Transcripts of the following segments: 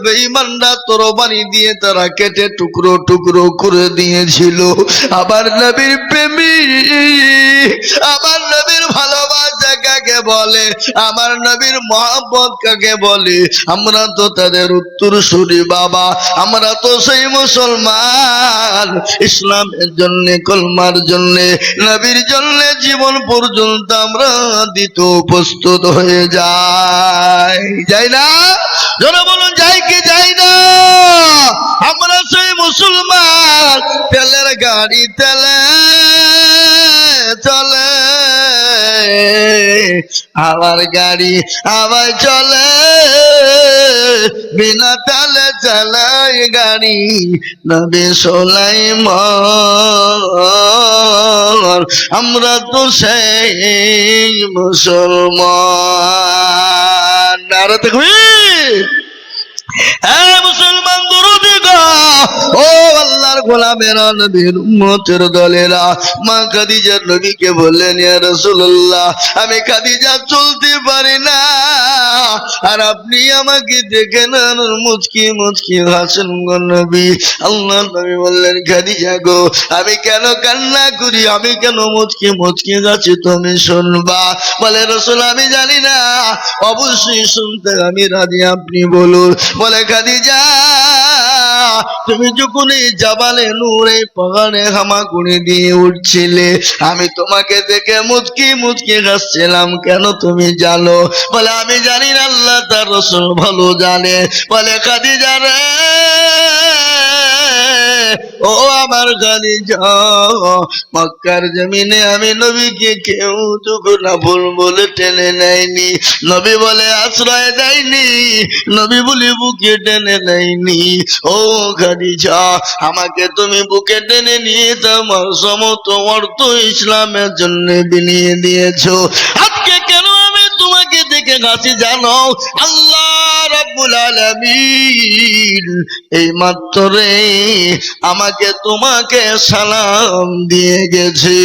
বেঈমানরা তরবারি দিয়ে তারা কেটে টুকরো টুকরো করে দিয়েছিল। আবার নবীর প্রেমিক, আমার নবীর ভালোবাসা কাকে বলে, আমার নবীর মহব্বত কাকে বলে, আমরা তো তাদের উত্তরসূরি বাবা। আমরা তো সেই মুসলমান, ইসলামের জন্য, কলমার জন্য, নবীর জন্য জীবন পর্যন্ত আমরা দিতে প্রস্তুত হয়ে যাই, যাই না? যারা বলুন যাই কি যাই না? আমরা সেই মুসলমান, তেলের গাড়ি তেলে চলে, আমার গাড়ি আবার চলে, বিনা তেলে চালাই গাড়ি নবী সুলাইমান। আমরা তো সেই মুসলমান। নারে তাকবীর! হ্যাঁ মুসলমান দুরূদি গো, ও আল্লাহর গোলামেরা, নবীর উম্মতের দলেরা, মা খাদিজা নবীকে বললেন, ইয়া রাসূলুল্লাহ, আমি খাদিজা চলতে পারি না, আর আপনি আমাকে দেখেন আর মুচকি মুচকি হাসেন গো নবী। আল্লাহ নবী বললেন, খাদিজা গো, আমি কেন কান্না করি, আমি কেন মুচকি মুচকি হাসি, তুমি শুনবা? বলে, রাসূল আমি জানি না, অবশ্যই শুনতে আমি রাজি, আপনি বলুন। বলে, খাদিজা তুমি যখন এই জাবালে নূরে পাহাড়ে হামাগুড়ি দিয়ে উঠছিলে, আমি তোমাকে দেখে মুচকি মুচকি হাসছিলাম, কেন তুমি জানো? বলে, আমি জানি না, আল্লাহ তার রাসূল ভালো জানে। বলে, খাদিজা রে, ও আমার খাদিজা, মক্কার জমিনে আমি নবীকে কেউ যখন আপন বলে টেনে নেয়নি, নবী বলে আশ্রয় দেয়নি, নবী বলে বুকে টেনে নেয়নি। ও খাদিজা, আমাকে তুমি বুকে টেনে নিয়ে তোমার সমস্ত অর্থ ইসলামের জন্য বিলিয়ে দিয়েছো। আজকে কেন আমি তোমাকে দেখে গাছি জানো? আল্লাহ রাব্বুল আলামিন এই মাত্র আমাকে তোমাকে সালাম দিয়ে গেছে।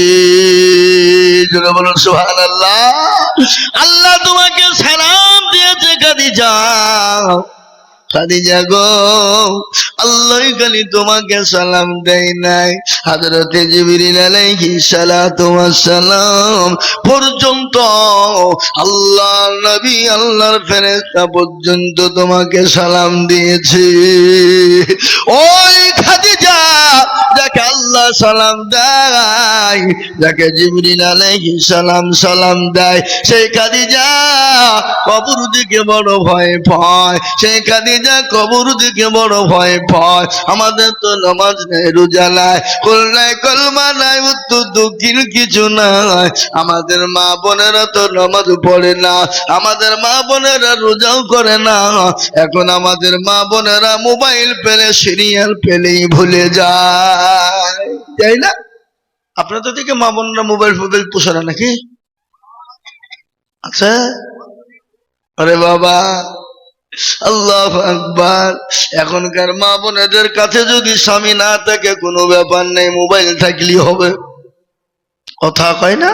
জোরে বলুন সুবহানাল্লাহ। আল্লাহ তোমাকে সালাম দিয়েছে খাদিজা। খাদিজা গো, আল্লাহ খালি তোমাকে সালাম দেয় নাই, হযরতে জিবরিল আলাইহিস সালাতু ওয়াস সালাম পর্যন্ত, আল্লাহ নবী, আল্লাহর ফেরেশতা পর্যন্ত তোমাকে সালাম দিয়েছে। ওই খাদিজা যাকে আল্লাহ সালাম দেয়, যাকে জিবরিল আলাইহিস সালাম দেয়, সেই খাদিজা কবর দিকে বড় ভয় পায়, সেই খাদিজা কবর দিকে বড় ভয় পায়। আমাদের তো নামাজ নেই, রোজা নাই, কুল নাই, কলমা নাই, উত্তর দক্ষিণ কিছু নাই। আমাদের মা বোনেরা তো নামাজ পড়ে না, আমাদের মা বোনেরা রোজাও করে না। এখন আমাদের মা বোনেরা মোবাইল পেলে, সিরিয়াল পেলেই ভুলে যায়, তাই না? আপনাদের দিকে মা বোনেরা মোবাইল ফোবাইল পোষে না নাকি? আচ্ছা, আরে বাবা, আল্লাহু আকবার। এখনকার মা বোনেদের কাছে যদি স্বামী না থাকে কোনো ব্যাপার নেই, মোবাইল থাকলেই হবে। কথা কয় না?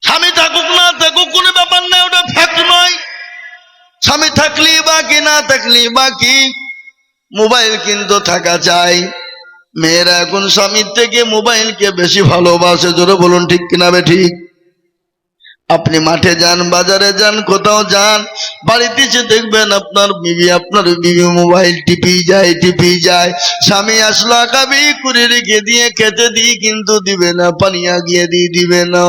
স্বামী থাকুক না থাকুক কোনো ব্যাপার নাই, ওটা ফ্যাক্ট নয়। স্বামী থাকলেই বাকি, না থাকলেই বাকি, মোবাইল কিন্তু থাকা চাই। মেয়েরা এখন স্বামীর থেকে মোবাইলকে বেশি ভালোবাসে। জোরে বলুন ঠিক কিনা বে ঠিক? আপনি মাঠে যান, বাজারে যান, কোথাও যান, বাড়িতে এসে দেখবেন আপনার বিবি মোবাইল টিপি যায়। স্বামী আসলো আকাবি করে রেখে দিয়ে খেতে দিয়ে কিন্তু দিবে না, পানি আগিয়ে দিয়ে দিবে না।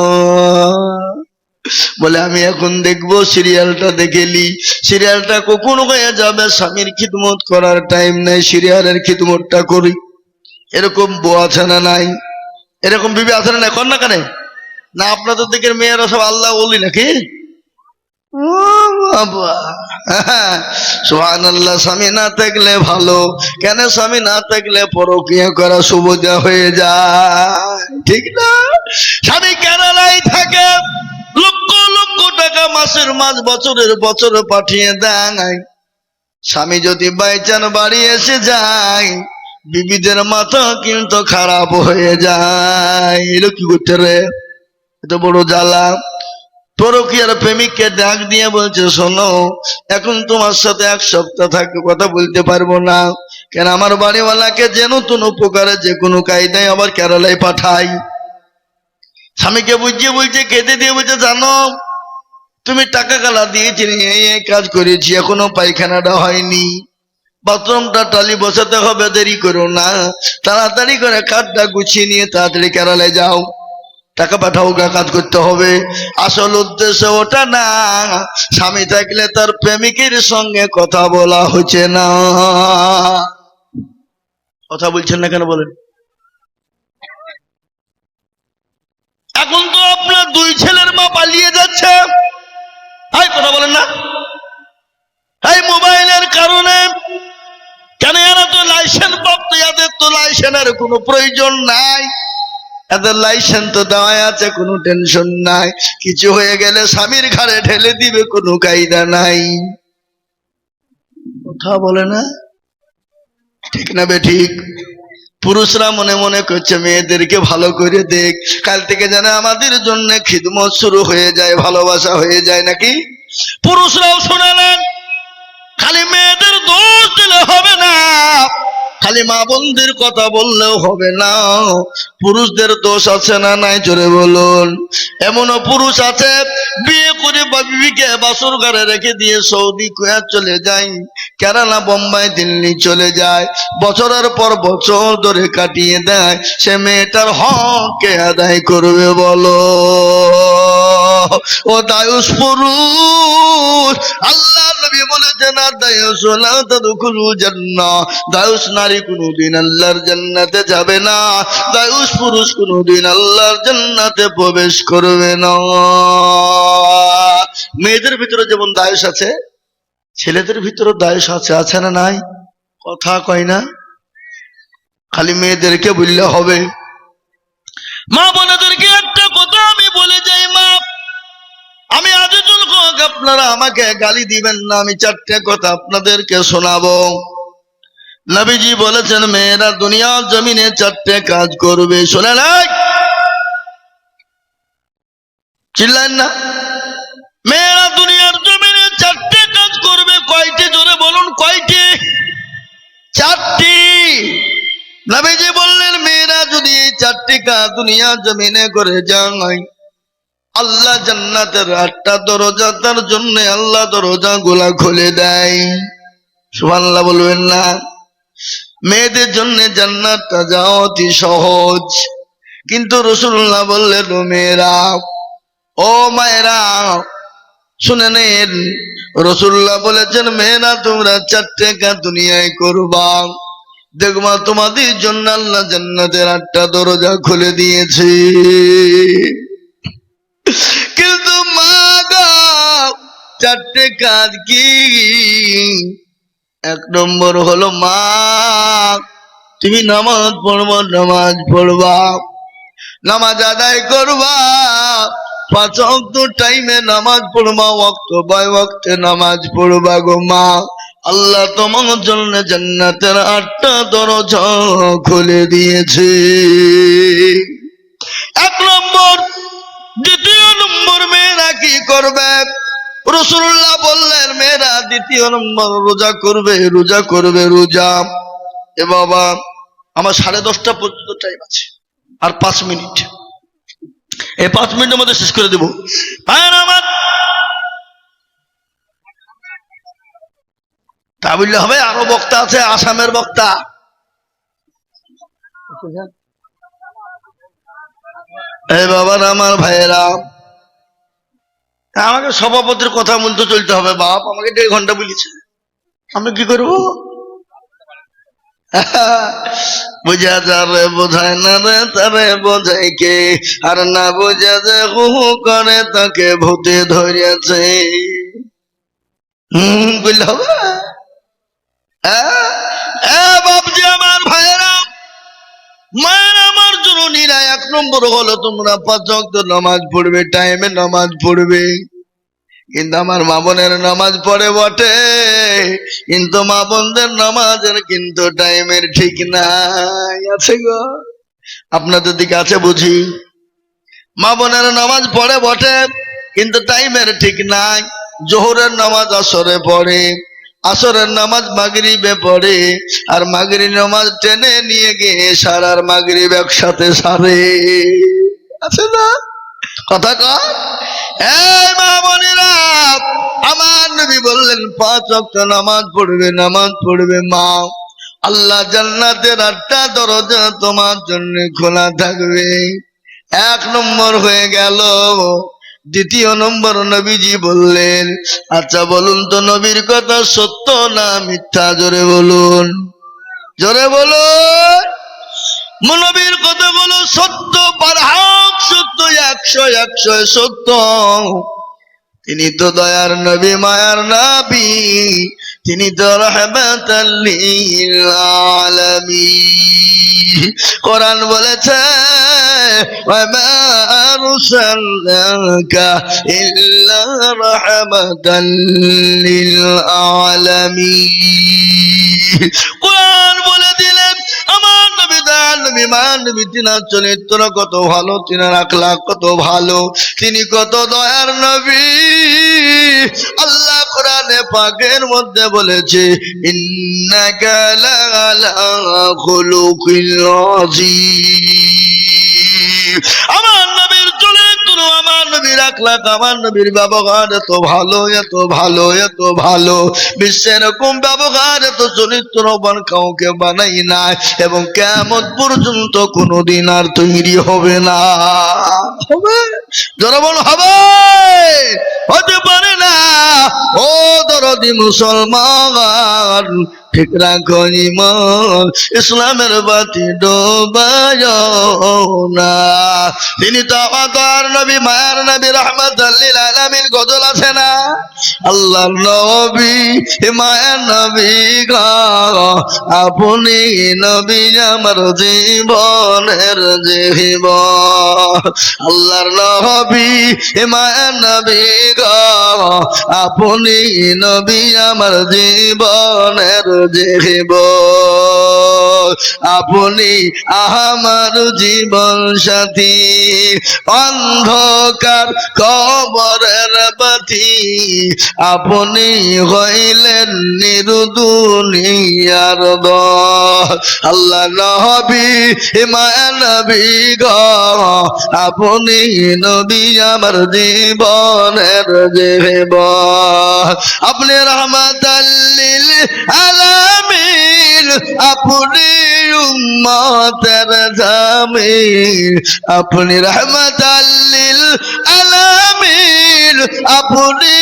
বলে আমি এখন দেখবো, সিরিয়ালটা দেখেলি, সিরিয়ালটা কখন হয়ে যাবে, স্বামীর খিদমত করার টাইম নাই, সিরিয়ালের খিদমতটা করি। এরকম বউ আছে না নাই? এরকম বিবি আছে না নাই? কর না কেন? না আপনাদের দিকে মেয়েরা সব আল্লাহ বলি নাকি? সুবহানাল্লাহ। স্বামী না থাকলে ভালো, কেন? স্বামী না থাকলে পরকীয়া করা সুবিধা হয়ে যায়, ঠিক না? স্বামী কেরালায় থাকে, লক্ষ লক্ষ টাকা মাসের মাস, বছরের বছর পাঠিয়ে দেয়। স্বামী যদি বাইচান বাড়ি এসে যায়, বিবিদের মাথা কিন্তু খারাপ হয়ে যায়। এলো কি করতে রে, এটা বড় জ্বালা। পরকীয়ার প্রেমিককে ডাক দিয়ে বলছে, শোনো, এখন তোমার সাথে 1 সপ্তাহ থাকতে কথা বলতে পারবো না। কেন? আমার বাড়িওয়ালাকে যে নতুন উপকারে যে কোনো কায়দায় আবার কেরালায় পাঠাই। স্বামীকে বুঝিয়ে বলছে, কেঁদে দিয়ে বলছে, জানো তুমি টাকা গালা দিয়েছি, এই কাজ করেছি, এখনো পায়খানাটা হয়নি, বাথরুমটা টালি বসাতে হবে, দেরি করো না, তাড়াতাড়ি করে কাঠটা গুছিয়ে নিয়ে তাড়াতাড়ি কেরালায় যাও, টাকা পাঠাও, কাজ করতে হবে। আসল উদ্দেশ্য ওটা না, স্বামী থাকলে তার প্রেমিকের সঙ্গে কথা বলা হচ্ছে না। কথা বলছেন না কেন বলেন? এখন তো আপনার 2 ছেলের মা পালিয়ে যাচ্ছে, কথা বলেন না, এই মোবাইলের কারণে। কেন? এরা তো লাইসেন্স প্রাপ্ত, এদের তো লাইসেন্সের কোনো প্রয়োজন নাই, এদের লাইসেন্স তো দেওয়া আছে, কোনো টেনশন নাই। কিছু হয়ে গেলে স্বামীর ঘাড়ে ঢেলে দিবে, কোনো কায়দা নাই। কথা বলে না, ঠিক না বে ঠিক? পুরুষরা মনে মনে করছে মেয়েদেরকে ভালো করে দেখ, কাল থেকে যেন আমাদের জন্য খিদমত শুরু হয়ে যায়, ভালোবাসা হয়ে যায় নাকি? পুরুষরাও শুনালেন, খালি মেয়েদের দোষ দিলে হবে না, খালি মা বোনদের কথা বললেও হবে না, পুরুষদের দোষ আছে না নাই? জোরে বলুন। এমনও পুরুষ আছে বিয়ে করে বিবিকে বাসর ঘরে রেখে দিয়ে সৌদি কুয়েত চলে যায়, কেরালা, বোম্বাই, দিল্লি চলে যায়, বছরের পর বছর ধরে কাটিয়ে দেয়। সে মেয়েটার হক কে আদায় করবে বলো? ও দায়ুস পুরুষ, আল্লাহ নবী বলেছেন, দায়ুস লা তাদখুলুল জান্নাহ, দায়ুস নারী কোনদিন আল্লাহর জান্নাতে যাবে না, দায়ুস পুরুষ কোনদিন আল্লাহর জান্নাতে প্রবেশ করবে না। মেয়েদের ভিতরে যেমন দায়ুস আছে, ছেলেদের ভিতরে দায়ুস আছে, আছে না নাই? কথা কয় না, খালি মেয়েদেরকে বললে হবে। মা বোনেদেরকে একটা কথা আমি বলে যাই, মা, আমি আজিজুল হক, আপনারা আমাকে গালি দিবেন না, আমি 4টে কথা আপনাদেরকে শোনাবো। নবীজি বলেছেন, মেয়েরা দুনিয়ার জমিনে 4টে কাজ করবে। শোনেন, চিল্লেন না? মেয়েরা দুনিয়ার জমিনে 4টে কাজ করবে। কয়টি? জোরে বলুন, কয়টি? 4টি। নবীজি বললেন, মেয়েরা যদি এই 4টি কাজ দুনিয়ার জমিনে করে যায়, আল্লাহ জান্নাতের 8টা দরজা তার জন্য আল্লাহ দরজা গুলা খুলে দেয়। সুবহানাল্লাহ বলবেন না? মেয়েদের জন্য জান্নাতটা যাওয়া অতি সহজ, কিন্তু রাসূলুল্লাহ বললেন, ও মেয়েরা, ও মায়েরা, শুনে নেন, রাসূলুল্লাহ বলেছেন, মেয়েরা তোমরা 4টে কাজ দুনিয়ায় করবা, দেখবা তোমাদের জন্য আল্লাহ জান্নাতের 8টা দরজা খুলে দিয়েছে। কিন্তু মা গো, 4টে কাজ কি? 1 নম্বর হলো, মা, তুমি নামাজ পড়বা, নামাজ পড়বা, নামাজ আদায় করবা, 5 ওয়াক্ত টাইমে নামাজ পড়বা, ওয়াক্ত বাই ওয়াক্তে নামাজ পড়বা গো মা, আল্লাহ তোমার জন্য জান্নাতের 8টা দরজা খুলে দিয়েছে। 1 নম্বর। 2 নম্বর, মেয়েরা কি করবে? রাসূলুল্লাহ বললেন, মেয়েরা 2 নম্বর রোজা করবে, রোজা করবে, রোজা। এ বাবা, আমার 10:30টা পর্যন্ত টাইম আছে, আর 5 মিনিট, এই 5 মিনিটের মধ্যে শেষ করে দেব। আমার তা বললে হবে? আরো বক্তা আছে, আসামের বক্তা। এই বাবার, আমার ভাইয়েরা, আমাকে সভাপতির কথা বলতে চলতে হবে। বাপ আমাকে 1.5 ঘন্টা বলেছে, আমি কি করবো? বুঝা যারে বোঝায় না রে, তারে বোঝায় কে, আর না বুঝা যে হু হু করে তাকে ভূতে ধরেছে। বুঝলে হবে? বাপজি, আমার ভাইয়েরা, মায়ের, আমার জননীরা, 1 নম্বর হলো তোমরা 5 ওয়াক্ত নামাজ পড়বে, টাইমে নামাজ পড়বে। কিন্তু আমার মা বোনের নামাজ পড়ে বটে, কিন্তু মা বোনদের নামাজের কিন্তু টাইমের ঠিক নাই। আছে গো, আপনাদের দিকে আছে বুঝি? মা বোনের নামাজ পড়ে বটে, কিন্তু টাইমের ঠিক নাই। জোহরের নামাজ আসরে পড়ে, আসরের নামাজ মাগরিবে পড়ে, আর মাগরিব নামাজ টেনে নিয়ে গিয়ে সারার মাগরিব একসাথে সারে। আছে না কথা কয়? এই মা বোনেরা, আমার নবী বললেন 5 ওয়াক্ত নামাজ পড়বে মা, আল্লাহ জান্নাতের 8টা দরজা তোমার জন্য খোলা থাকবে। 1 নম্বর হয়ে গেল। দ্বিতীয় নম্বর নবীজি বললেন, আচ্ছা বলুন তো নবীর কথা সত্য না মিথ্যা? জোরে বলুন, জোরে বলুন। নবীর কথাগুলো সত্য, বারহাক সত্য, 100 সত্য। তিনি তো দয়ার নবী, মায়ার নবী, তিনি তো রাহমাতাল লিল আলামিন। কোরআন বলেছে, ওয়া মা আরসালনাকা ইল্লা রাহমাতাল লিল আলামিন। কোরআন বলে দিলেন আমার নবী দয়ার নবী, মায়ার নবী, তিনার চরিত্র কত ভালো, তিনার আখলাক কত ভালো, তিনি কত দয়ার নবী। আল্লাহ কোরআনে পাকের মধ্যে বলেছে, ইন্নাকা লাআলা খুলুকিল আযীম। আমার নবীর চরিত্র, আমার নবীর আখলাক, আমার নবীর ব্যবহার এত ভালো, এত ভালো, এত ভালো, বিশ্বের এরকম ব্যবহার, এত চরিত্রবান কাউকে বানাই নাই, এবং কিয়ামত পর্যন্ত কোনোদিন আর তৈরি হবে না। হবে? যারা বল হবে, হতে পারে না। ও দরদি মুসলমান, ঠিক রাখো ঈমান, ইসলামের বাতি ডোবায় না। তিনি তো আমাদের নবী, মায়ার নবী, রাহমাতাল লিল আলামিন। গজল আছে না, আল্লাহর নবী, মায়ার নবী গো, আপনি নবী আমার জীবনের জীবন। আল্লাহর নবী, মায়ার নবী গো, আপনি নবী আমার জীবনের জীবন। আপনি আমার জীবন সাথী, অন্ধকার কবরের বাতি, আপনি হইলেন নির্দুনিয়ার দল। আল্লাহ নবী, মায়া নবী গো, আপনি নবী আমার জীবনের জীবন। আপনি রাহমাতাল লিল আলামিন, আপনি উম্মতের জামিন। আপনি রাহমাতাল লিল আলামিন, আপনি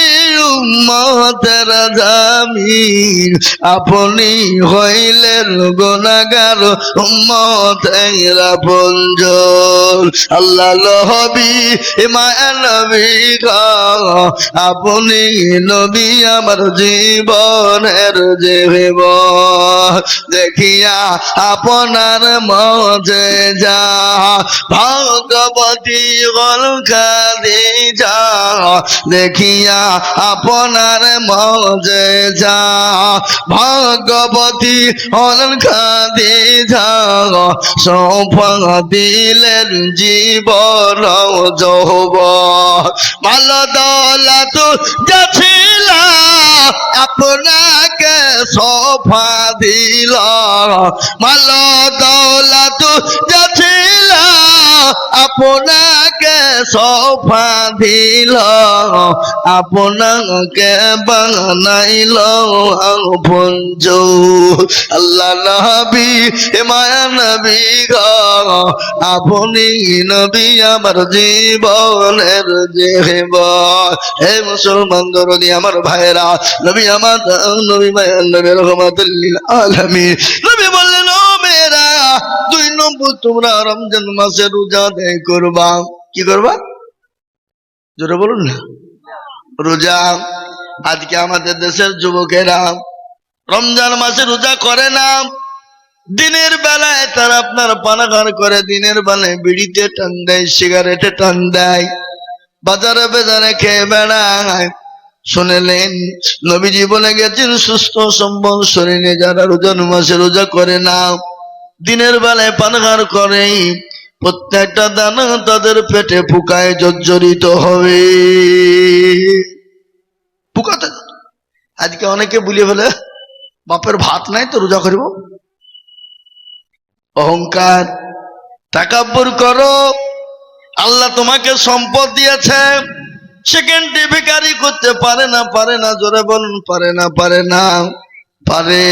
উম্মতের জামিন। আপনি হইলেন গুনাহগার উম্মতের আপনজন। আল্লাহ নবী, মায়া নবী গো, আপনি নবী আমার জীবনের জীবন। দেখিয়া আপনার মুজিজা, ভগবতী গল খাদিজা, দেখিয়া আপনার মুজিজা, ভগবতী গল খাদিজা, সৌফা দিলেন জীবন যৌবন। ভালো দৌলত যা ছিল আপনাকে সৌফা দিল, ভালো দৌলত যা ছিল আপনাকে সৌফা দিল, আপনাকে বানাইল আপনজন। আল্লাহ নবী, মায়া নবী গো, আপনি নবী আমার জীবনের জীবন। হে মুসলমান দরদি আমার ভাইরা, নবী আমার নবী, মায়া নবী, রাহমাতুল লিল আলামিন। নবী বললেন, ও মেয়েরা, 2 নম্বর তোমরা রমজান মাসে রোজা আদায় করবা। কি করবা? জোরে বলুন না। রোজা। আজকে আমাদের দেশের যুবকেরা রমজান মাসে রোজা করে না। দিনের বেলায় তারা আপনার পানাগার করে, দিনের বেলায় বিড়িতে টান দেয়, সিগারেটে টান দেয়, বাজারে বেজারে খেয়ে বেড়ায়। শুনলেন নবীজি বলে গেছেন, সুস্থ সম্বল শরীরে যারা রোজার মাসে রোজা করে না, দিনের বেলায় পানাগার করে, প্রত্যেকটা দানা তাদের পেটে পোকায় জর্জরিত হবে। পোকাতে আজকে অনেকে বলে ফেলে বাপের ভাত নাই তো রোজা করব। অহংকার, তাকাব্বুর করো। আল্লাহ তোমাকে সম্পদ দিয়েছে, সেকেন্ডে ভিখারি করতে পারে না, পারে না, জোরে বলুন পারে না, পারে না, পারে।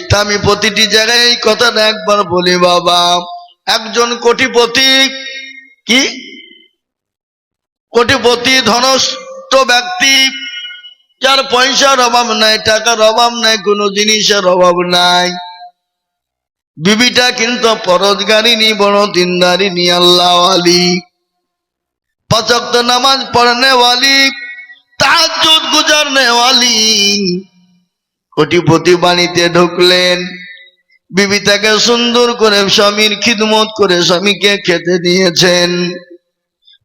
তা আমি প্রতিটি জায়গায় এই কথাটা একবার বলি বাবা, একজন কোটিপতি, কি কোটিপতি ধনস্থ ব্যক্তি, যার পয়সার অভাব নাই, টাকার অভাব নাই, কোনো জিনিসের অভাব নাই, বিবিটা কিন্তু পরোজগারিনী, বড় দিনদারিনী, আল্লাহওয়ালি, 5 ওয়াক্ত নামাজ পড়নে ওয়ালি, তাহাজ্জুদ গুজারনে ওয়ালি। কোটিপতি বাড়িতে ঢুকলেন, বিবি তাকে সুন্দর করে স্বামীর খিদমত করে স্বামীকে খেতে দিয়েছেন,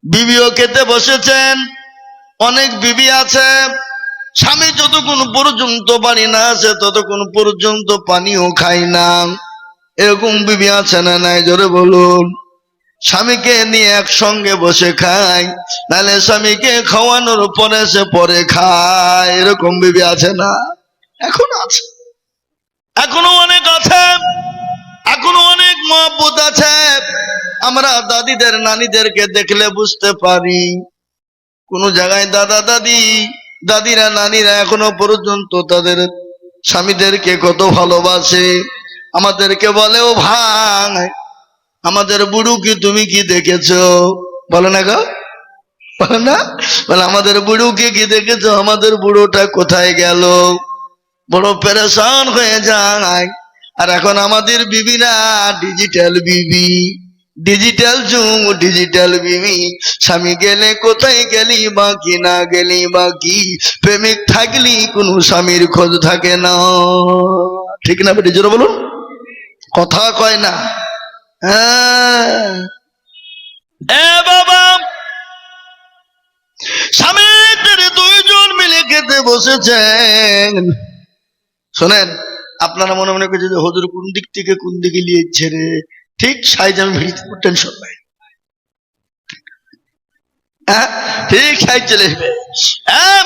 বিবিও খেতে বসেছেন। অনেক বিবি আছে, স্বামী যতক্ষণ পর্যন্ত বাড়ি না আসে ততক্ষণ পর্যন্ত পানিও খায় না। এরকম বিবি আছে না নাই, জোরে বলুন। স্বামীকে নিয়ে একসঙ্গে বসে খায়, নাহলে স্বামীকে খাওয়ানোর পরে সে পরে খায়। এরকম বিবি আছে না? এখনো আছে, এখনো অনেক আছে, এখনো অনেক মহব্বত আছে। আমরা দাদিদের নানিদেরকে দেখলে বুঝতে পারি, কোন জায়গায় দাদা দাদি, দাদিরা নানিরা এখনো পর্যন্ত তাদের স্বামীদেরকে কত ভালোবাসে। আমাদেরকে বলে, ও ভাই, আমাদের বুড়ো কি তুমি কি দেখেছো? বলে না গো, বলে না? বলে আমাদের বুড়োকে কি দেখেছো? আমাদের বুড়োটা কোথায় গেল? বড় পেরেশান হয়ে যায়। আর এখন আমাদের বিবিরা ডিজিটাল বিবি, ডিজিটাল যুগ, ডিজিটাল বিবি। স্বামী গেলে কোথায় গেলি বাকি, না গেলি বাকি, প্রেমিক থাকলি কোনো স্বামীর খোঁজ থাকে না। ঠিক না বেটি, জোরে বলুন, কথা কয় না। এ বাবা, স্বামী 2জন মিলে খেতে বসেছেন। শোনেন, আপনারা মনে মনে করছে যে হুজুর কোন দিক থেকে কোন দিকে নিয়েছে রে, ঠিক সাইজ আমি ভিড়তে, টেনশন নাই, ঠিক সাইজ চলে আসবে।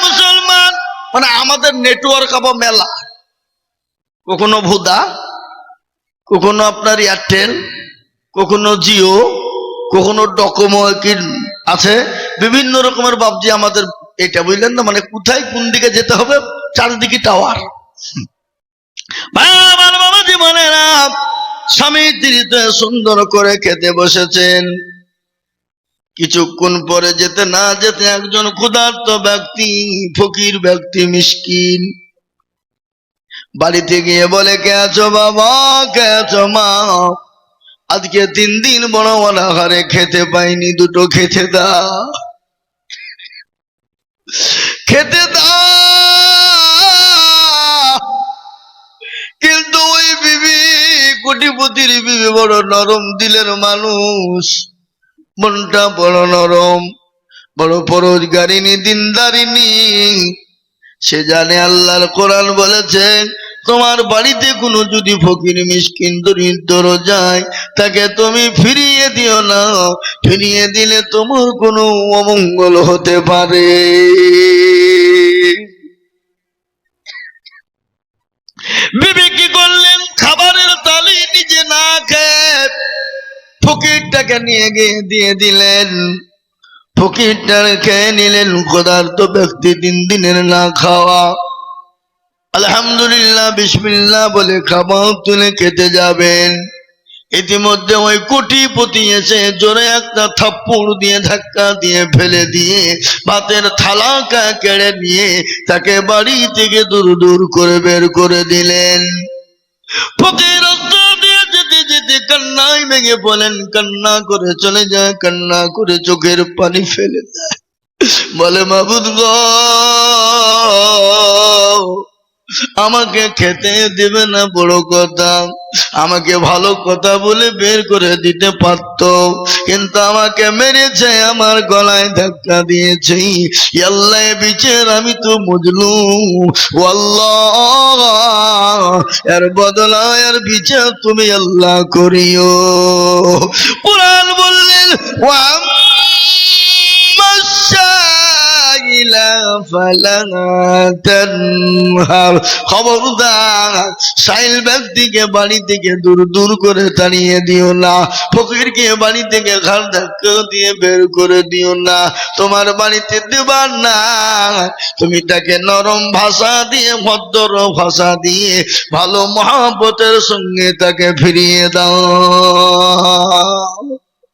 মুসলমান মানে আমাদের নেটওয়ার্ক আবার মেলা, কখনো ভুদা, কখনো আপনার এয়ারটেল, কখনো জিও, কখনো ডকোমো আছে, বিভিন্ন রকমের বাবজি আমাদের। এটা বুঝলেন না, মানে কোথায় কোন দিকে যেতে হবে, চারদিকে টাওয়ার। বাবা জীবনেরা স্বামী স্ত্রীতে সুন্দর করে খেতে বসেছেন। কিছুক্ষণ পরে যেতে না যেতে একজন ক্ষুধার্ত ব্যক্তি, ফকির ব্যক্তি, মিসকিন, বাড়িতে গিয়ে বলে, কে আছো বাবা, কে আছো মা, আজকে 3 দিন বড় অনাহারে খেতে পাইনি, দুটো খেতে দাও, খেতে দাও। কিন্তু ওই বিবি, কোটিপতির বিবি বড় নরম দিলের মানুষ, মনটা বড় নরম, বড় পরোজগারিনী, দিনদারিনী। সে জানে আল্লাহর কোরআন বলেছে, তোমার বাড়িতে কোনো যদি ফকির মিসকিন দরিদ্র যায়, তাকে তুমি ফিরিয়ে দিও না, ফিরিয়ে দিলে তোমার কোনো অমঙ্গল হতে পারে। বিবি কি করলেন, খাবারের তালি নিজে না খেয়ে ফকিরটাকে নিয়ে গিয়ে দিয়ে দিলেন। ফকিরটা খেয়ে নিলেন। ক্ষুধার্ত ব্যক্তি 3 দিনের না খাওয়া। আলহামদুলিল্লাহ বিসমিল্লাহ বলে খাবার তুলে খেতে যাবেন, ইতিমধ্যে ওই কোটিপতি এসে জোরে একটা থাপ্পড় দিয়ে, ধাক্কা দিয়ে, ফেলে দিয়ে ভাতের থালাটা কেড়ে নিয়ে তাকে বাড়ি থেকে দূর দূর করে বের করে দিলেন। ফকির রাস্তা দিয়ে যেতে যেতে কান্নায় ভেঙে বলেন, কান্না করে চলে যায়, কান্না করে চোখের পানি ফেলে দেয়, বলে, মাবুদ গো, আমাকে খেতে দেবে না বড় কথা, আমাকে ভালো কথা বলে বের করে দিতে পারত, কিন্তু আমাকে মেরেছে, আমার গলায় ধাক্কা দিয়েছে। আল্লাহ বিচার, আমি তো মজলুম, আল্লাহ এর বদলা এর বিচার তুমি আল্লাহ করিও। কুরআন বললেন খবরদার সাইল ব্যক্তিকে বাড়ি থেকে দূর দূর করে তাড়িয়ে দিও না, ফকিরকে বাড়ি থেকে ঘাড় ধাক্কা দিয়ে বের করে দিও না। তোমার বাড়িতে দেবার না, তুমি তাকে নরম ভাষা দিয়ে, ভদ্র ভাষা দিয়ে, ভালো মহব্বতের সঙ্গে তাকে ফিরিয়ে দাও।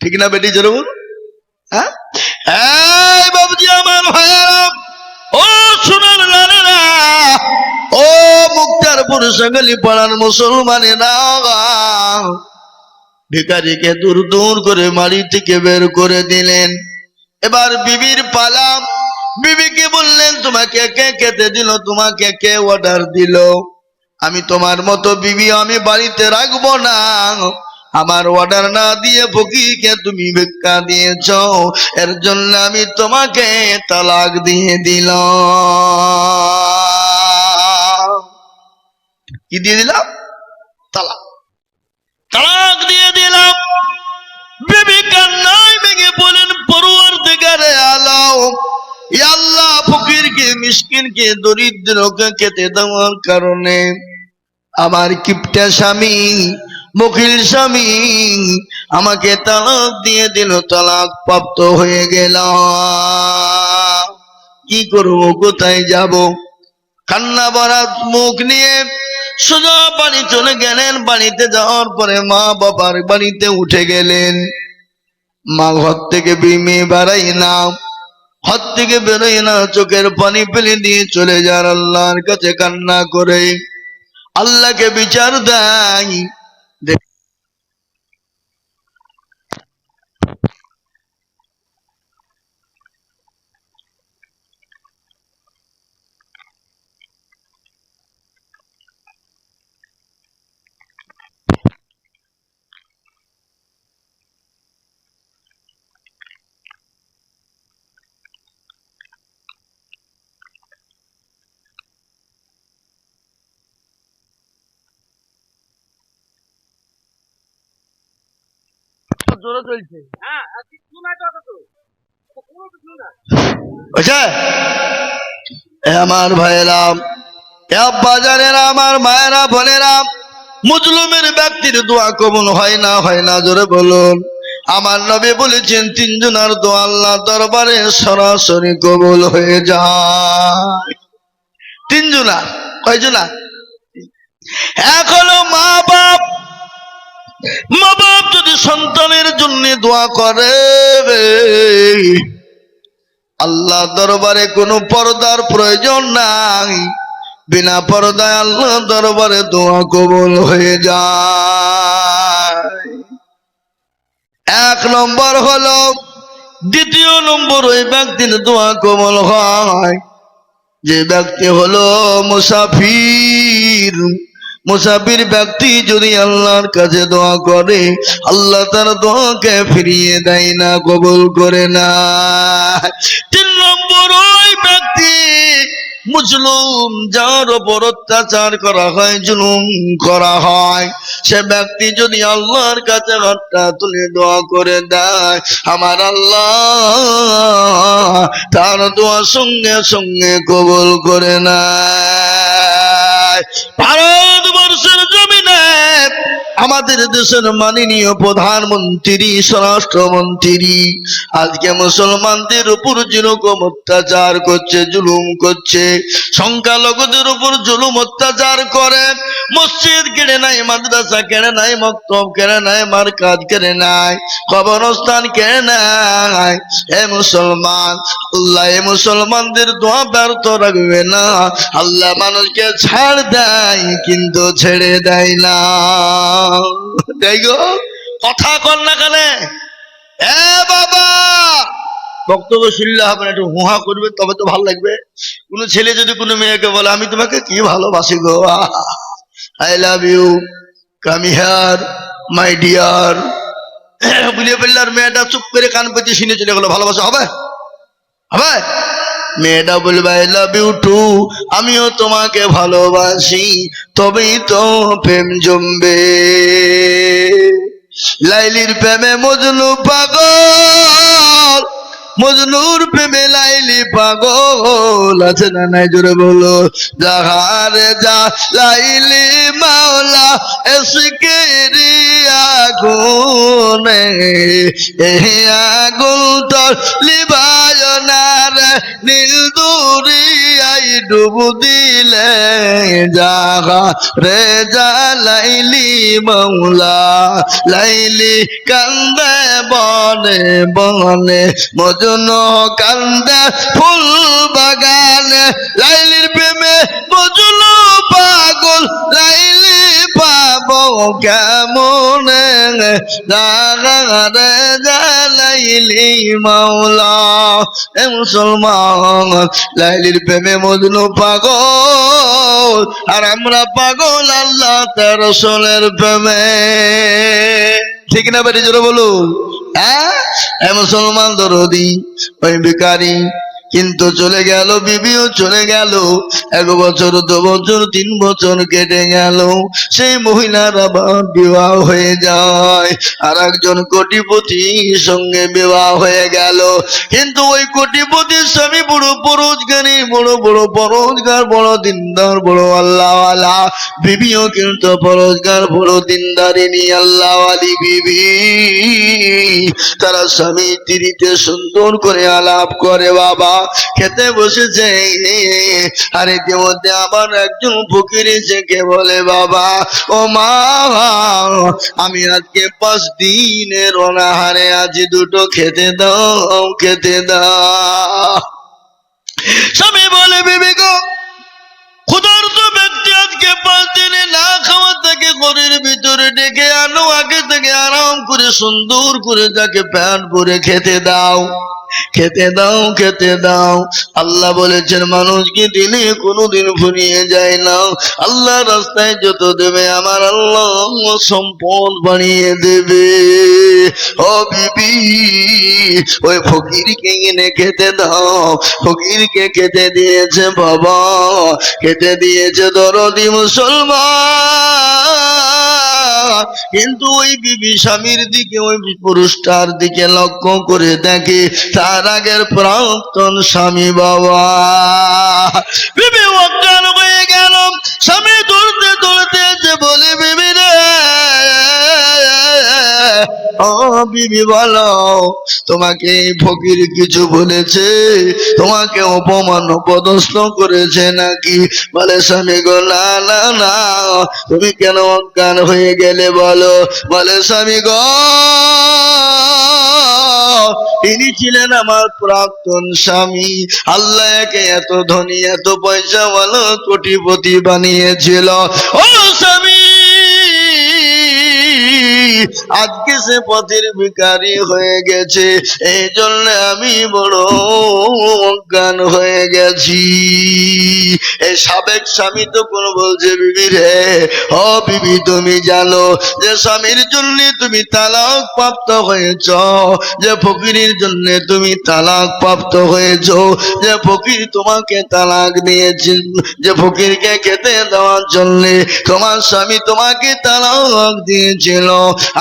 ঠিক না বেটি জরুর? হ্যাঁ বাবুজি আমার ভাইয়েরা, ও সোনার লালেরা, ও মুক্তারপুর সগলি পাড়ার মুসলমানেরা, ভিখারিকে দূর দূর করে বাড়ি থেকে বের করে দিলেন। এবার বিবির পালা। বিবিকে বললেন তোমাকে কে খেতে দিল, তোমাকে কে অর্ডার দিল? আমি তোমার মতো বিবি আমি বাড়িতে রাখবো না। আমার অর্ডার না দিয়ে ফকিরকে তুমি ভিক্ষা দিয়েছ, এর জন্য আমি তোমাকে তালাক দিয়ে দিলাম। কি দিয়ে দিলাম? তালাক। তালাক দিয়ে দিলাম। বিবি কান্নায় ভেঙে বলেন পরওয়ারদিগারে আলম, ইয়া আল্লাহ, ফকিরকে মিসকিনকে দরিদ্রকে খেতে দেওয়ার কারণে আমার কিপটা স্বামী, বকিল স্বামী আমাকে তালাক দিয়ে দিল, তালাক প্রাপ্ত হয়ে গেলাম। কি করবো, কোথায় যাব? কান্না ভরা মুখ নিয়ে সোজা বাড়ি চলে গেলেন। বাড়িতে যাওয়ার পরে মা বাবার বাড়িতে উঠে গেলেন। মা ঘর থেকে মেয়ে বেড়াই না, ঘর থেকে বেরোয় না, চোখের পানি ফেলে দিয়ে চলে যান আল্লাহর কাছে কান্না করে, আল্লাহকে বিচার দেয়। আমার ভাইয়েরা, বাজারেরা, আমার মায়েরা বোনেরা, মুজলুমের ব্যক্তির দোয়া কবুল হয় না, হয় না, জোরে বলুন। আমার নবী বলেছেন তিনজনের দোয়া আল্লাহ দরবারে সরাসরি কবুল হয়ে যায়। তিনজনা? কয়জনা? এক হলো মা বাপ। মা বাপ যদি সন্তানের জন্য দোয়া করে, আল্লাহ দরবারে কোনো পর্দার প্রয়োজন নাই, বিনা পর্দায় আল্লাহ দরবারে দোয়া কবুল হয়ে যায়। এক নম্বর হলো। দ্বিতীয় নম্বর, ওই ব্যক্তির দোয়া কবুল হয় যে ব্যক্তি হলো মুসাফির। মুসাফির ব্যক্তি যদি আল্লাহর কাছে দোয়া করে, আল্লাহ তার দোয়াকে ফিরিয়ে দেয় না, কবুল করে না। তিন নম্বর, ওই ব্যক্তি মুজলুম, যার উপর অত্যাচার করা হয়, জুলুম করা হয়, সে ব্যক্তি যদি আল্লাহর কাছে হাতটা তুলে দোয়া করে দেয়, আমার আল্লাহ তার দোয়া সঙ্গে সঙ্গে কবুল করে নেয়। ভারতবর্ষের জমিনে আমাদের দেশের মাননীয় প্রধানমন্ত্রী, স্বরাষ্ট্রমন্ত্রী আজকে মুসলমানদের উপর যেরকম অত্যাচার করছে, জুলুম করছে, সংখ্যালঘুদের উপর জুলুম অত্যাচার করে, মসজিদ কেড়ে নাই, মাদ্রাসা কেড়ে নাই, মক্তব কেড়ে নাই, মারকাজ কেড়ে নাই, কবরস্থান কেড়ে নাই। হে মুসলমান, আল্লাহ এ মুসলমানদের দোয়া ব্যর্থ রাখবে না। আল্লাহ মানুষকে ছাড় দেয় কিন্তু ছেড়ে দেয় না। দেখো কথা কর না কানে। এ বাবা, বক্তব্য শুনলে হবে না, একটু হুহা করবে, তবে তো ভালো লাগবে। কোনো ছেলে যদি কোনো মেয়েকে বলে আমি তোমাকে কি ভালোবাসি গো, I love you, come here my dear, বুঝিয়ে ফেললে আর মেয়েটা চুপ করে কান পেতে শুনে চলে গেলো, ভালোবাসা হবে? হবে? মেয়েটা বলবে আই লাভ ইউ টু, আমিও তোমাকে ভালোবাসি, তবেই তো প্রেম জমবে। লাইলির প্রেমে মজনু পাগল, মজনুর প্রেমে লাইলি পাগল, আছে না নাই জোরে বলো। যাহারে যা লাইলি মাওলা এসকের আগুনে, এই আগুন তোর লিবায় না রে, নীল দরিয়াই ডুব দিলে, যাহারে যা লাইলি মাওলা, লাইলি কান্দে বনে বনে, মজনু কান্দে ফুল বাগানে, লাইলির প্রেমে মজনু পাগল, লাইলি পাবো কেমনে, যাহারে যা লাইলি মাওলা। এ মুসলমান, লাইলির প্রেমে মজনু পাগল, আর আমরা পাগল আল্লাহ তার রাসূলের প্রেমে। ঠিক না বাড়ি জোরে বলুন। হ্যাঁ, এ মুসলমান দরদি, ওই ভিখারি কিন্তু চলে গেল, বিবিও চলে গেল। 1 বছর 2 বছর 3 বছর কেটে গেল, সেই মহিলার আবার বিবাহ হয়ে যায়, আর একজন কোটিপতির সঙ্গে বিবাহ হয়ে গেল। কিন্তু ওই কোটিপতির স্বামী বড় পরোজগারী, বড় বড় পরোজগার, বড় দিনদার, বড় আল্লাহওয়ালা। বিবিও কিন্তু পরোজগার, বড় দিনদারিনী, আল্লাহওয়ালি বিবি। তারা স্বামী স্ত্রীতে সুন্দর করে আলাপ করে, বাবা খেতে বসেছে, আর ইতিমধ্যে আবার একজন ফকির এসে কে বলে, বাবা ও মা, আমি আজকে 5 দিনের অনাহারে আছি, দুটো খেতে দাও, খেতে দাও। স্বামী বলে, বিবি গো, ক্ষুধার্ত ব্যক্তি আজকে 5 দিনে না খাওয়া থেকে ঘরের ভিতরে ডেকে আনো, আগে থেকে আরাম করে সুন্দর করে তাকে প্যান্ট পরে খেতে দাও, খেতে দাও, খেতে দাও। আল্লাহ বলেছেন মানুষকে দিলে কোনোদিন ফুরিয়ে যায় না, আল্লাহ রাস্তায় যত দেবে আমার আল্লাহ সম্পদ বানিয়ে দেবে। ও বিবি, ওই ফকিরকে এনে খেতে দাও। ফকিরকে খেতে দিয়েছে বাবা, খেতে দিয়েছে দরদি মুসলমান। কিন্তু ওই বিবি স্বামীর দিকে, ওই পুরুষটার দিকে লক্ষ্য করে দেখে তার আগের প্রাক্তন স্বামী। বাবা, বিবি অজ্ঞান হয়ে গেল। স্বামী দৌড়তে দৌড়তে যে বলে, বিবি রে, ও বিবি বলো, তোমাকে ফকির কিছু বলেছে? তোমাকে অপমান অপদস্থ করেছে নাকি? বলে, স্বামী গো, না না না, তুমি কেন অজ্ঞান হয়ে গেলে বলো? বলে, স্বামী গো, ইনি ছিলেন আমার প্রাক্তন স্বামী। আল্লাহ একে এত ধনী, এত পয়সাওয়ালা, কোটিপতি বানিয়েছিল। ও স্বামী, আজকে সে পথের ভিখারি হয়ে গেছে, এই জন্য আমি বড় অজ্ঞান হয়ে গেছি। এই সাবেক স্বামী তখন বলছে, বিবি রে, ও বিবি, তুমি জানো যে স্বামীর জন্য তুমি তালাক প্রাপ্ত হয়েছ, যে ফকিরের জন্য তুমি তালাক প্রাপ্ত হয়েছ, যে ফকির তোমাকে তালাক দিয়েছে, যে ফকিরকে খেতে দেওয়ার জন্য তোমার স্বামী তোমাকে তালাক দিয়েছিল।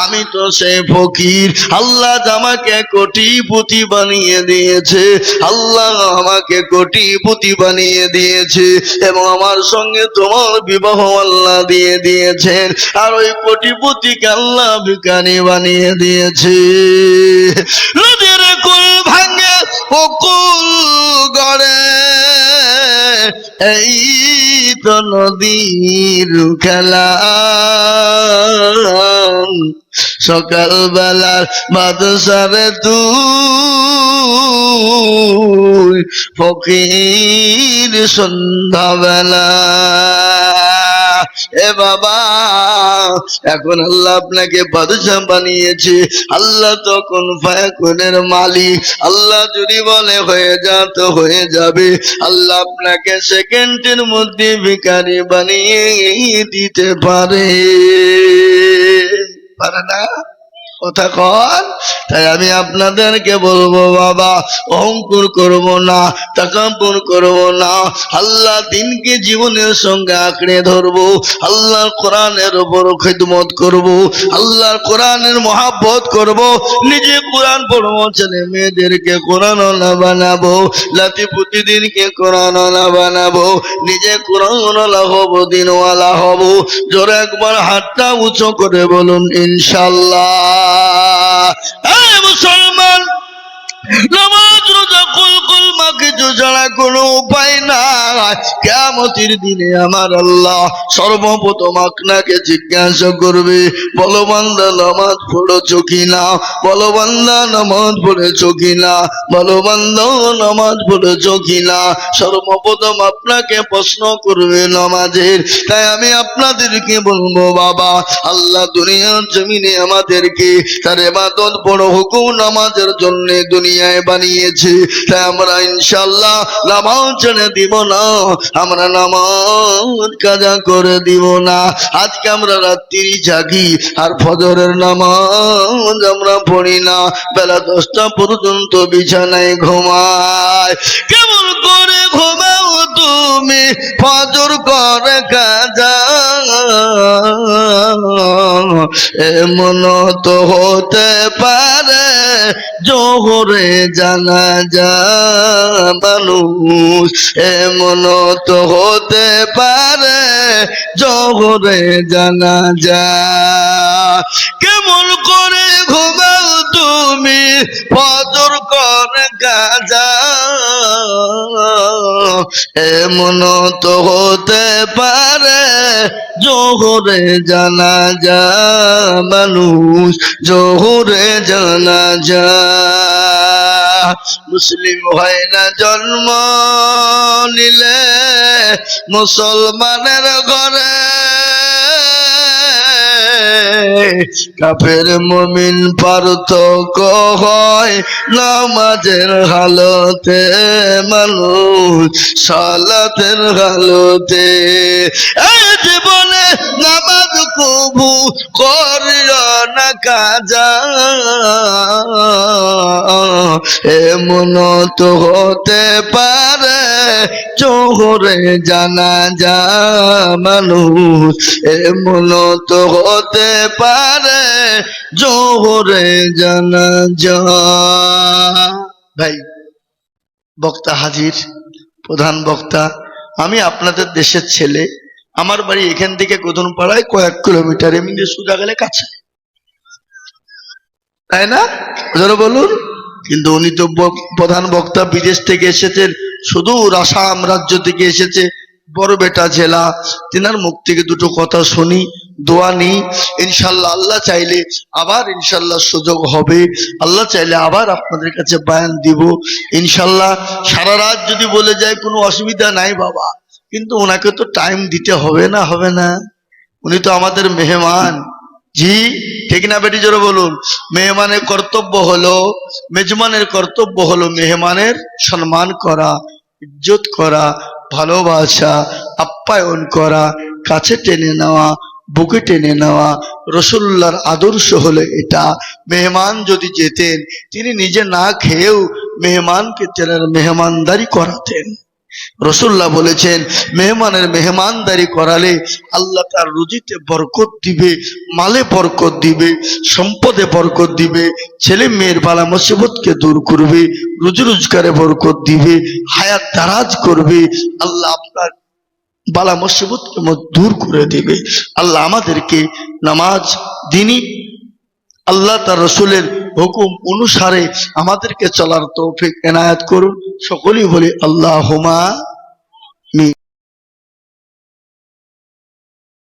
আমি তো সেই ফকির, আল্লাহ আমাকে কোটিপতি বানিয়ে দিয়েছে, আল্লাহ আমাকে কোটিপতি বানিয়ে দিয়েছে, এবং আমার সঙ্গে তোমার বিবাহ আল্লাহ দিয়ে দিয়েছেন, আর ওই কোটিপতিকে আল্লাহ ভিখারি বানিয়ে দিয়েছে। নদীর কুল ভাঙে কুল গড়ে, এই তো নদীর খেলা। সকালবেলার বাদশারে তুই ফকির সন্ধ্যাবেলা। এ বাবা, এখন আল্লাহ আপনাকে বাদশা বানিয়েছে, আল্লাহ তখন ফায়াকুনের মালিক। আল্লাহ যদি বলে হয়ে যা তো হয়ে যাবে। আল্লাহ আপনাকে সেকেন্ডের মধ্যে ভিখারি বানিয়ে দিতে পারে, পারে না? কথা কন। তাই আমি আপনাদেরকে বলবো বাবা, অহংকার করব না, তাকাব্বুর করব না, আল্লাহ দিনকে জীবনের সঙ্গে আঁকড়ে ধরবো, আল্লাহর কোরআনের উপর খিদমত করব, আল্লাহর কোরআনের মহাব্বত করব, নিজে কোরআন পড়বো, ছেলে মেয়েদেরকে কোরআনওয়ালা বানাবো, লাতি প্রতিদিনকে কোরআনওয়ালা বানাবো, নিজে কোরআনওয়ালা হব, দিনওয়ালা হব। জোরে একবার হাতটা উঁচু করে বলুন ইনশাআল্লাহ। এই মুসলমান, নামাজ রোজা কলমা কিছু ছাড়া কোনো উপায় নাই। কিয়ামতের দিনে আমার আল্লাহ সর্বপ্রথম আপনাকে জিজ্ঞাসা করবে, বলো বান্দা নামাজ পড়েছো কিনা, বলো বান্দা নামাজ পড়েছো কিনা, বলো বান্দা নামাজ পড়েছো কিনা। সর্বপ্রথম আপনাকে প্রশ্ন করবে নামাজের। তাই আমি আপনাদেরকে বলবো বাবা, আল্লাহ দুনিয়ার জমিনে আমাদেরকে তার ইবাদত বড় হুকুম নামাজের জন্য দুনিয়ায় বানিয়েছে। তাই আমরা ইনশাআল্লাহ নামাজ ছেড়ে দিব না, আমরা নামাজ কাজা করে দিব না। আজকে আমরা রাত্রি জাগি আর ফজরের নামাজ আমরা পড়ি না, বেলা 10টা পর্যন্ত বিছানায় ঘুমায়। কেমন করে ঘুমাও তুমি ফজর করে কাজা, এমন তো হতে পারে জোহরে জানাজা মানুষ, এমন তো হতে পারে জোহরে জানাজা। কেমন করে ঘুমাও তুমি ফজর করে কাজা, এমন তো হতে পারে জোহরে জানাজা মানুষ, জোহরে জানাজা। মুসলিম হয় না জন্ম নিলে মুসলমানের ঘরে, কাফের মুমিন পার্থক্য হয় নামাজের হালতে, মানুষ সালাতের হালতে। এই জীবনে নামাজ কবু করিও না কাজা, এমন তো হতে পারে জোহরে জানাজা মানুষ, এমন তো হতে পারে জোহরে জানাজা। ভাই বক্তা হাজির, প্রধান বক্তা, আমি আপনাদের দেশের ছেলে, আমার বাড়ি এখান থেকে গোধনপাড়ায় কয়েক কিলোমিটার, এমনি সোজা গেলে কাছে, তাই না? যারা বলুন। কিন্তু উনি তো প্রধান বক্তা, বিদেশ থেকে এসেছেন, সুদূর আসাম রাজ্য থেকে এসেছে, বড়বেটা জেলা। তিনার মুখ থেকে দুটো কথা শুনি, দোয়া নিই। ইনশাল্লাহ আল্লাহ চাইলে আবার ইনশাল্লাহ সুযোগ হবে, আল্লাহ চাইলে আবার আপনাদের কাছে বয়ান দিব ইনশাল্লাহ। সারা রাত যদি বলে যায় কোনো অসুবিধা নাই বাবা, কিন্তু ওনাকে তো টাইম দিতে হবে না, হবে না? উনি তো আমাদের মেহমান। জি ঠিক না বেটি? জোরে বলুন। মেহমানের কর্তব্য হলো, মেজবানের কর্তব্য হলো মেহমানের সম্মান করা, ইজ্জত করা, ভালোবাসা, আপ্যায়ন করা, কাছে টেনে নেওয়া, বুকে টেনে নেওয়া। রাসূলুল্লাহর আদর্শ হলো এটা। মেহমান যদি যেতেন, তিনি নিজে না খেয়েও মেহমানকে তেনার মেহমানদারি করাতেন। রাসূলুল্লাহ বলেছেন, মেহমানের মেহমানদারি করালে আল্লাহ তার রুজিতে বরকত দিবে, মালে বরকত দিবে, সম্পদে বরকত দিবে, ছেলে মেয়ের বালা মুসিবতকে দূর করবে, রুজি রোজগারে বরকত দিবে, হায়াত দারাজ করবে। আল্লাহ আপনার বালা মুসিবতকে দূর করে দিবে। আল্লাহ আমাদেরকে নামাজ, দিনী আল্লাহ তার রসুলের হুকুম অনুসারে আমাদেরকে চলার তৌফিক এনায়েত করুন। সকলেই বলি আল্লাহুম্মা